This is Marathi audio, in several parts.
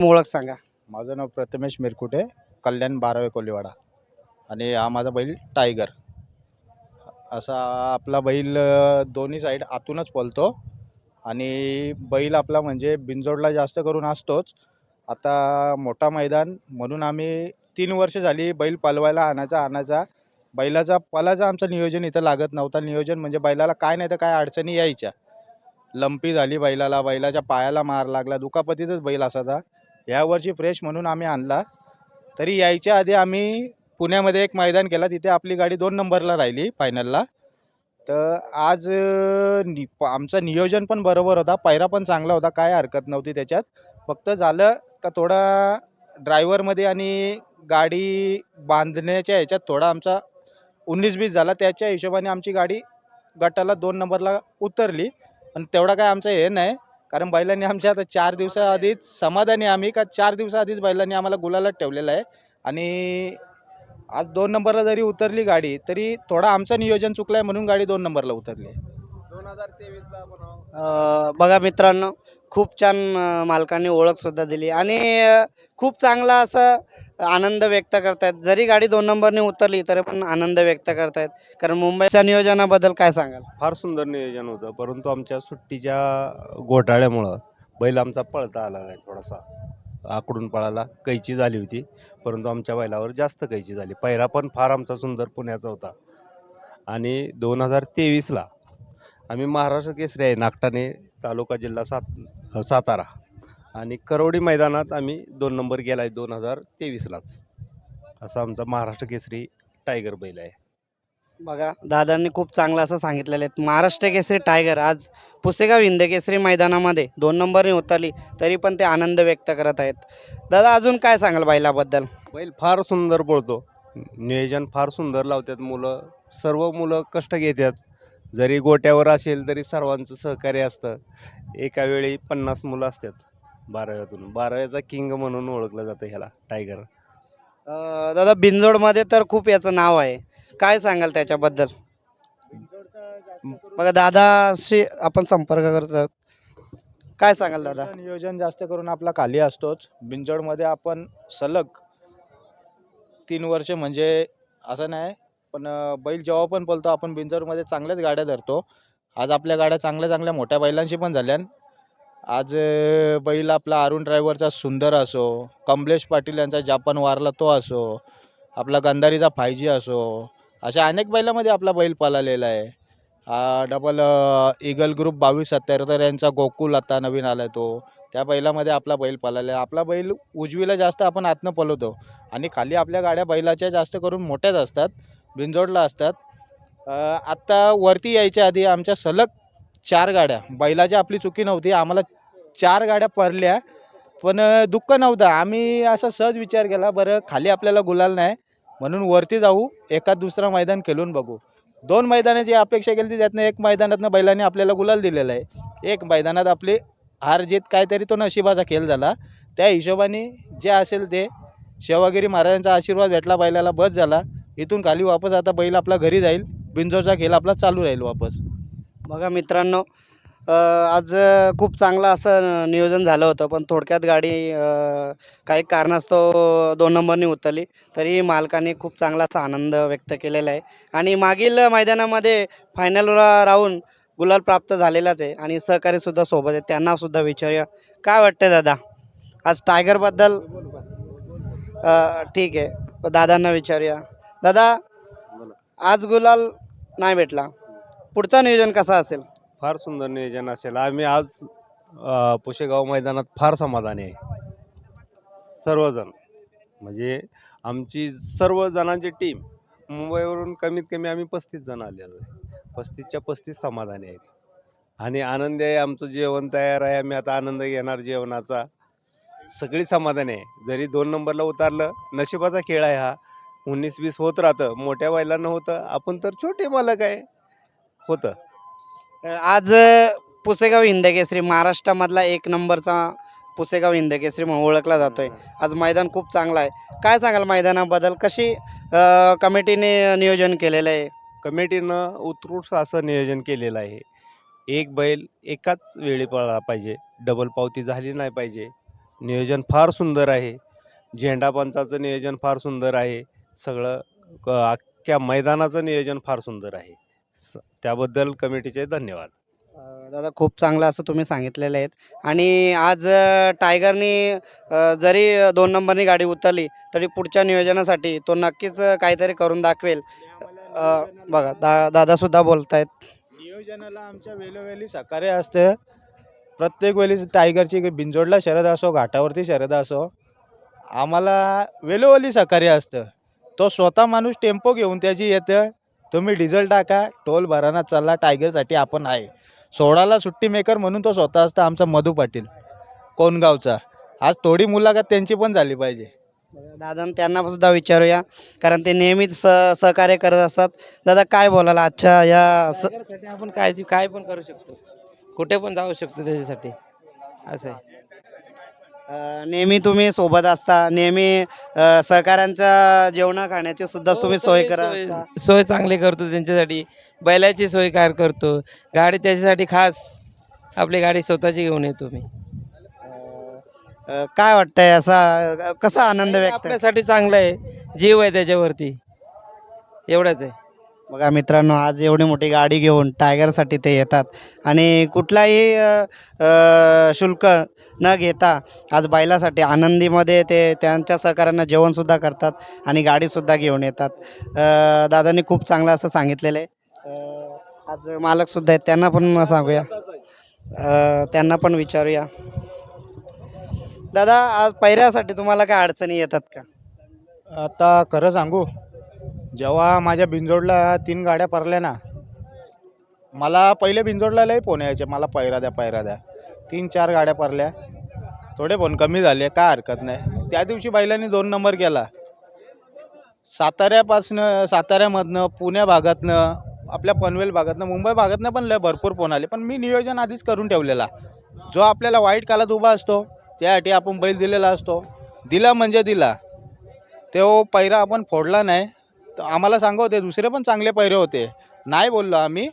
ओळख सांगा. माझं नाव प्रथमेश मिरकुटे, कल्याण 12वे कोलीवाडा आणि हा माझा बैल टायगर. असा आपला बैल दोन्ही साईड आतूनच पळतो आणि बैल आपला म्हणजे बिनजोडला जास्त करून असतोच. आता मोठा मैदान म्हणून आम्ही 3 वर्ष झाली बैल पळवायला आणायचा. बैलाचा पळायचा आमचं नियोजन इथं लागत नव्हता. नियोजन म्हणजे बैलाला काय नाही तर काय अडचणी यायच्या. लंपी झाली बैलाला, बैलाच्या पायाला मार लागला, दुखापतीतच बैल असायचा. यावर्षी फ्रेश म्हणून आम्ही आणला. तरी यायच्या आधी आम्ही पुण्यामध्ये एक मैदान केला, तिथे आपली गाडी 2 नंबरला राहिली फायनलला. तर आज आमचं नियोजन पण बरोबर होता, पायरा पण चांगला होता, काय हरकत नव्हती त्याच्यात. फक्त झालं का थोडा ड्रायव्हरमध्ये आणि गाडी बांधण्याच्या ह्याच्यात थोडा आमचा 19-20 झाला. त्याच्या हिशोबाने आमची गाडी गटाला 2 नंबरला उतरली. पण तेवढा काय आमचं हे नाही, कारण बैलांनी आमच्या आता 4 दिवसाआधीच समाधानी आम्ही का 4 दिवसाआधीच बैलांनी आम्हाला गुलालात ठेवलेलं आहे. आणि आज 2 नंबरला जरी उतरली गाडी तरी थोडा आमचं नियोजन चुकलं आहे म्हणून गाडी 2 नंबरला उतरली. 2023ला बघा मित्रांनो, खूप छान मालकांनी ओळख सुद्धा दिली आणि खूप चांगला असा आनंद व्यक्त करतायत. जरी गाडी 2 नंबरने उतरली तरी पण आनंद व्यक्त करतायत. कारण मुंबईच्या नियोजनाबद्दल काय सांगाल? फार सुंदर नियोजन होतं, परंतु आमच्या सुट्टीच्या घोटाळ्यामुळं बैल आमचा पळता आला नाही. थोडासा आकडून पळाला, कैची झाली होती, परंतु आमच्या बैलावर जास्त कैची झाली. पहिरा पण फार आमचा सुंदर पुण्याचा होता. आणि 2023ला आम्ही महाराष्ट्र केसरी आहे, नागठाणे तालुका जिल्हा सातारा आणि करवडी मैदानात आम्ही 2 नंबर गेला आहे 2023लाच. असा आमचा महाराष्ट्र केसरी टायगर बैल आहे. बघा, दादांनी खूप चांगलं असं सांगितलेलं आहे. महाराष्ट्र केसरी टायगर आज पुसेगाव हिंदकेसरी मैदानामध्ये 2 नंबरने उतरली तरी पण ते आनंद व्यक्त करत आहेत. दादा, अजून काय सांगाल बैलाबद्दल? बैल फार सुंदर पळतो, नियोजन फार सुंदर लावतात मुलं. सर्व मुलं कष्ट घेतात. जरी गोट्यावर असेल तरी सर्वांचं सहकार्य असतं. एका वेळी 50 मुलं असतात 12व्यातून. 12व्याचा किंग म्हणून ओळखलं जातं ह्याला टायगर. दादा, बिनजोडमध्ये तर खूप याचं नाव आहे, काय सांगाल त्याच्याबद्दल? बघा, दादाशी आपण संपर्क करत आहोत. काय सांगाल दादा? नियोजन जास्त करून आपला खाली असतोच. बिनजोडमध्ये आपण सलग 3 वर्ष म्हणजे असं नाही, पण बैल जेव्हा पण पळतो आपण बिनजोडमध्ये चांगल्याच गाड्या धरतो. आज आपल्या गाड्या चांगल्या चांगल्या मोठ्या बैलांशी पण झाल्या. आज बैल आपला अरुण ड्रायव्हरचा सुंदर असो, कमलेश पाटील यांचा जापान वारला तो असो, आपला गंधारीचा 5G असो, अशा अनेक बैलामध्ये आपला बैल पळालेला आहे. डबल ईगल ग्रुप 2277 यांचा गोकुल आता नवीन आला तो, त्या बैलामध्ये आपला बैल पळाला आहे. आपला बैल उजवीला जास्त आपण आतनं पळवतो आणि खाली आपल्या गाड्या बैलाच्या जास्त करून मोठ्याच असतात, बिनजोडला असतात. आत्ता वरती यायच्या आधी आमच्या सलग 4 गाड्या, बैलाची आपली चुकी नव्हती, आम्हाला 4 गाड्या पडल्या. पण दुःख नव्हतं. आम्ही असा सहज विचार केला, बरं खाली आपल्याला गुलाल नाही म्हणून वरती जाऊ, एखाद दुसरं मैदान खेळून बघू. 2 मैदानाची अपेक्षा केली, त्यातनं 1 मैदानातनं बैलांनी आपल्याला गुलाल दिलेला आहे. 1 मैदानात आपली हार जीत काहीतरी तो नशिबाचा खेळ झाला. त्या हिशोबाने जे असेल ते सेवागिरी महाराजांचा आशीर्वाद भेटला बैलाला, बस झाला. इथून खाली वापस आता बैल आपला घरी जाईल, बिनजोडचा खेळ आपला चालू राहील वापस. बघा मित्रांनो, आज खूप चांगलं असं नियोजन झालं होतं, पण थोडक्यात गाडी काही कारणास्तव 2 नंबरने उतरली तरी मालकाने खूप चांगला असा आनंद व्यक्त केलेला आहे. आणि मागील मैदानामध्ये फायनलला राहून गुलाल प्राप्त झालेलाच आहे आणि सहकारीसुद्धा सोबत आहे, त्यांना सुद्धा विचारूया. काय वाटतं दादा आज टायगरबद्दल? ठीक आहे, दादांना विचारूया. दादा, आज गुलाल नाही भेटला, पुढचं नियोजन कसं असेल? फार सुंदर नियोजन असेल. आम्ही आज पुशेगाव मैदानात फार समाधानी आहे. सर्वजण म्हणजे आमची सर्व जणांची टीम मुंबईवरून कमीत कमी आम्ही 35 जण आलेलो आहे. 35च्या 35 समाधानी आहेत आणि आनंदी आहे. आमचं जेवण तयार आहे, आम्ही आता आनंद घेणार जेवणाचा. सगळी समाधानी आहे. जरी 2 नंबरला उतारलं, नशिबाचा खेळ आहे हा. 19-20 होत राहतं, मोठ्या बैलांना होतं, आपण तर छोटे मालक आहे, होतं. आज पुसेगाव हिंदकेसरी महाराष्ट्रामधला 1 नंबरचा पुसेगाव हिंदकेसरी म्हणून ओळखला जातोय. आज मैदान खूप चांगलं आहे, काय सांगाल मैदानाबद्दल? कशी कमिटीने नियोजन केलेलं आहे? कमिटीनं उत्कृष्ट असं नियोजन केलेलं आहे. एक बैल एकाच वेळी पळाला पाहिजे, डबल पावती झाली नाही पाहिजे. नियोजन फार सुंदर आहे. झेंडापंचाचं नियोजन फार सुंदर आहे. सगळं अख्ख्या मैदानाचं नियोजन फार सुंदर आहे. त्याबद्दल कमिटीचे धन्यवाद. दादा खूप चांगलं असं तुम्ही सांगितलेलं आहे आणि आज टायगरनी जरी 2 नंबरनी गाडी उतरली तरी पुढच्या नियोजनासाठी तो नक्कीच काहीतरी करून दाखवेल. बघा दादासुद्धा बोलत आहेत. नियोजनाला आमच्या वेळोवेळी सहकार्य असतं. प्रत्येक वेळी टायगरची बिंजोडला शर्यत असो, घाटावरती शर्यत असो, आम्हाला वेळोवेळी सहकार्य असतं. तो स्वतः माणूस टेम्पो घेऊन त्याची येतं, तुम्ही डिझेल टाका, टोल भराना चला, टायगरसाठी आपण आहे. सोडाला सुट्टी मेकर म्हणून तो स्वतः असता आमचा मधू पाटील कोणगावचा. आज थोडी मुलाखत त्यांची पण झाली पाहिजे. दादा त्यांना सुद्धा विचारूया कारण ते नेहमीच सहकार्य करत असतात. दादा काय बोलायला आजच्या या टायगरसाठी आपण काय पण करू शकतो, कुठे पण जाऊ शकतो त्याच्यासाठी, असं आहे. नेहमी तुम्ही सोबत असता, नेहमी सहकाऱ्यांच्या जेवणा खाण्याची सुद्धा तुम्ही सोय करा. सोय चांगली करतो त्यांच्यासाठी, बैलाची सोय करतो. गाडी त्याच्यासाठी खास आपली गाडी स्वतःची घेऊन येतो मी. काय वाटतंय असा कसा आनंद व्यक्त आपल्यासाठी चांगलं आहे, जीव आहे त्याच्यावरती, एवढंच आहे. बघा मित्रांनो, आज एवढी मोठी गाडी घेऊन टायगरसाठी ते येतात आणि कुठलाही शुल्क न घेता आज बैलासाठी आनंदीमध्ये ते त्यांच्या सहकाऱ्यांना जेवणसुद्धा करतात आणि गाडीसुद्धा घेऊन येतात. दादांनी खूप चांगलं असं सांगितलेलं आहे. आज मालकसुद्धा आहेत, त्यांना पण सांगूया, त्यांना पण विचारूया. दादा आज पैऱ्यासाठी तुम्हाला काय अडचणी येतात का? आता खरं सांगू, जेव्हा माझ्या बिंजोडला 3 गाड्या पडल्या ना, मला पहिले बिंजोडला लई फोन यायचे, मला पैरा द्या 3-4 गाड्या पडल्या, थोडे फोन कमी झाले, काय हरकत नाही. त्या दिवशी बैलांनी 2 नंबर केला. साताऱ्यामधनं, पुण्या भागातनं, आपल्या पनवेल भागातनं, मुंबई भागातनं पण लय भरपूर फोन आले. पण मी नियोजन आधीच करून ठेवलेला. जो आपल्याला वाईट कालात उभा असतो त्यासाठी आपण बैल दिलेला असतो. दिला म्हणजे दिला. तो पैरा आपण फोडला नाही. तर आम्हाला सांगवते दुसरे पण चांगले पैरे होते, नाही बोललो आम्ही.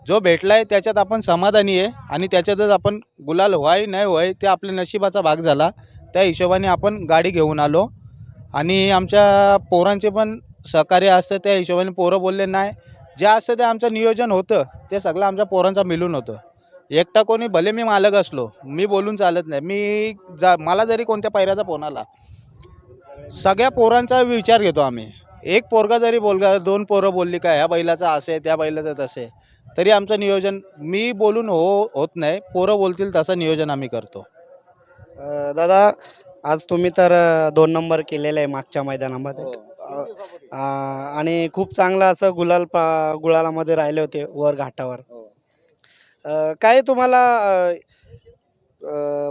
जो भेटलाय त्याच्यात आपण समाधानी आहे आणि त्याच्यातच आपण गुलाल व्हाय नाही व्हाय ते आपल्या नशिबाचा भाग झाला. त्या हिशोबाने आपण गाडी घेऊन आलो आणि आमच्या पोरांचे पण सहकार्य असतं. त्या हिशोबाने पोरं बोलले नाही, जे असतं ते आमचं नियोजन होतं ते सगळं आमच्या पोरांचं मिळून होतं. एकटा कोणी भले मी मालक असलो, मी बोलून चालत नाही. मला जरी कोणत्या पैऱ्याचा फोन आला, सगळ्या पोरांचा विचार घेतो आम्ही. एक पोरगा जरी बोलगा, 2 पोरं बोलली का ह्या बैलाचं असे त्या बैलाचं तसे, तरी आमचं नियोजन मी बोलून होत नाही. पोरं बोलतील तसं नियोजन आम्ही करतो. दादा आज तुम्ही तर 2 नंबर केलेला आहे मागच्या मैदानामध्ये. आणि खूप चांगलं असं गुलालामध्ये राहिले होते वर घाटावर. काय तुम्हाला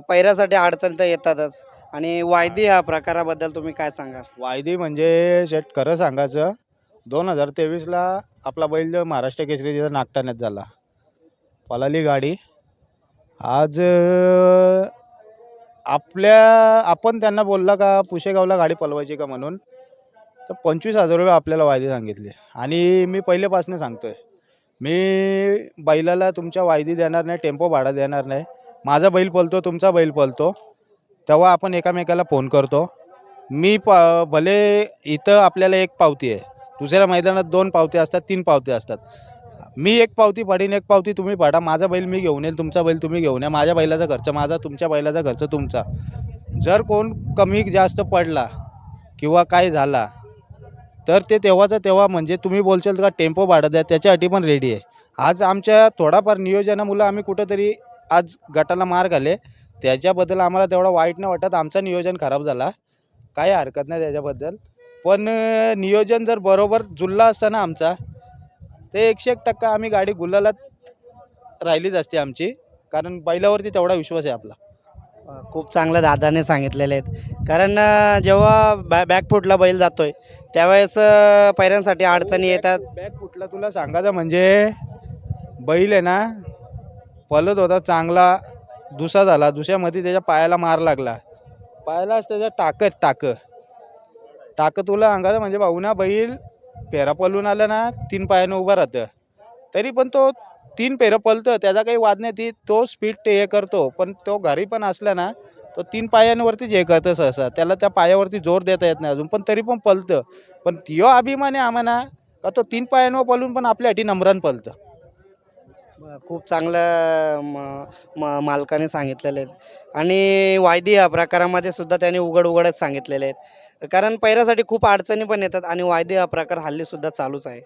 पैऱ्यासाठी अडचण तर येतातच आणि वायदी ह्या प्रकाराबद्दल तुम्ही काय सांगाल? वायदी म्हणजे शेट खरं सांगायचं, 2023ला आपला बैल महाराष्ट्र केसरीचा नागठाण्यात झाला, पळाली गाडी. आज आपण त्यांना बोलला का पुशेगावला गाडी पळवायची का म्हणून, तर 25,000 रुपये आपल्याला वायदी सांगितले. आणि मी पहिल्यापासून सांगतोय, मी बैलाला तुमच्या वायदी देणार नाही, टेम्पो भाडा देणार नाही. माझा बैल पळतो, तुमचा बैल पळतो, तेव्हा आपण एकामेकाला फोन करतो. भले इथं आपल्याला 1 पावती आहे, दुसऱ्या मैदानात 2 पावती असतात, 3 पावती असतात. मी 1 पावती पाडीन, 1 पावती तुम्ही पाडा. माझा बैल मी घेऊन येईल, तुमचा बैल तुम्ही घेऊन या. माझ्या बैलाचा खर्च माझा, तुमच्या बैलाचा खर्च तुमचा. जर कोण कमी जास्त पडला किंवा काय झाला तर ते तेव्हाचं तेव्हा, म्हणजे तुम्ही बोलशाल का टेम्पो भाडं द्या, त्याच्यासाठी पण रेडी आहे. आज आमच्या थोडाफार नियोजनामुळं आम्ही कुठंतरी आज गटाला मार घाले, त्याच्याबद्दल आम्हाला तेवढा वाईट नाही वाटत. आमचं नियोजन खराब झाला, काही हरकत नाही त्याच्याबद्दल. पण नियोजन जर बरोबर जुळला असताना आमचा, ते 101% आम्ही गाडी गुलालात राहिलीच असते आमची, कारण बैलावरती तेवढा विश्वास आहे आपला. खूप चांगलं दादाने सांगितलेले आहेत. कारण जेव्हा बॅकफूटला बैल जातोय त्यावेळेस पैऱ्यांसाठी अडचणी येतात. बॅग फुटला तुला सांगायचं म्हणजे, बैल आहे ना पळत होता चांगला, दुसरा झाला, दुसऱ्यामध्ये त्याच्या पायाला मार लागला, पायालाच त्याच्या टाक तुला सांगायचं म्हणजे भाऊ ना, बैल फेरा पळून आला ना 3 पायानं उभा राहतं, तरी पण तो 3 फेरं पळतं, त्याचा काही वाद नाही. तो स्पीड हे करतो, पण तो घरी पण असला ना तो 3 पायांवरतीच हे करतं सहसा. त्याला त्या पायावरती जोर देता येत नाही अजून, पण तरी पण पळतं. पण त्यो अभिमान आहे आम्हाला का तो 3 पायांवर पळून पण आपल्यासाठी नम्रान पळतं. खूप चांगलं मालकाने सांगितलेले आहेत आणि वायदी या प्रकारामध्ये सुद्धा त्यांनी उघडच सांगितलेले आहेत. कारण पैऱ्यासाठी खूप अडचणी पण येतात आणि वायदी हा प्रकार हल्ली सुद्धा चालूच आहे.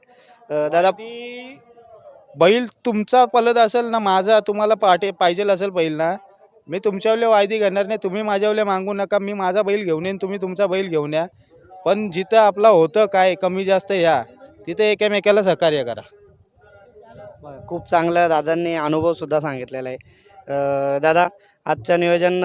दादा ती बैल तुमचा पळत असेल ना, माझा तुम्हाला पाहिजे असेल बैल ना, मी तुमच्यावले वायदी घेणार नाही. तुम्ही माझ्यावले मागू नका. मी माझा बैल घेऊन येईन, तुम्ही तुमचा बैल घेऊन या. पण जिथं आपला होतं काय कमी जास्त या, तिथे एकमेकाला सहकार्य करा. खूप चांगलं दादांनी अनुभव सुद्धा सांगितलेला आहे. दादा आजचं नियोजन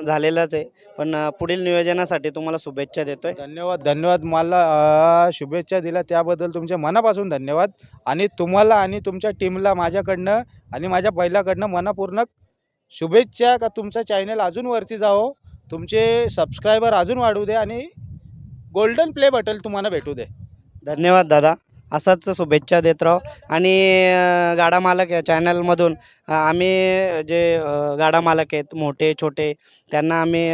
झालेलंच आहे, पण पुढील नियोजनासाठी तुम्हाला शुभेच्छा देतोय. धन्यवाद, धन्यवाद. मला शुभेच्छा दिल्या त्याबद्दल तुमच्या मनापासून धन्यवाद. आणि तुम्हाला आणि तुमच्या टीमला माझ्याकडनं आणि माझ्या बैलाकडनं मनःपूर्वक शुभेच्छा का तुमचं चॅनल अजून वरती जावो, तुमचे सबस्क्रायबर अजून वाढू दे आणि गोल्डन प्ले बटन तुम्हाला भेटू दे. धन्यवाद दादा. असाच शुभेच्छा देत राहो आणि गाडा मालक या चॅनलमधून आम्ही जे गाडा मालक आहेत मोठे छोटे त्यांना आम्ही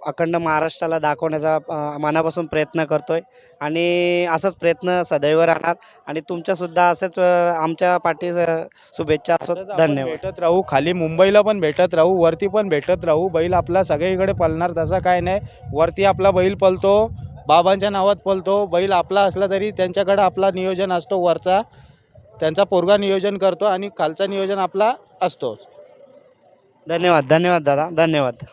अखंड महाराष्ट्राला दाखवण्याचा मनापासून प्रयत्न करतोय आणि असाच प्रयत्न सदैव राहणार आणि तुमच्यासुद्धा असंच आमच्या पाठी शुभेच्छा असो. असंच आपण धन्यवाद. भेटत राहू, खाली मुंबईला पण भेटत राहू, वरती पण भेटत राहू. बैल आपला सगळीकडे पळणार तसा काय नाही. वरती आपला बैल पळतो, बाबांच्या नावात पळतो. बैल आपला असला तरी त्यांच्याकडे आपला नियोजन असतो वरचा, त्यांचा पोरगा नियोजन करतो आणि खालचा नियोजन आपला असतो. धन्यवाद दादा. धन्यवाद.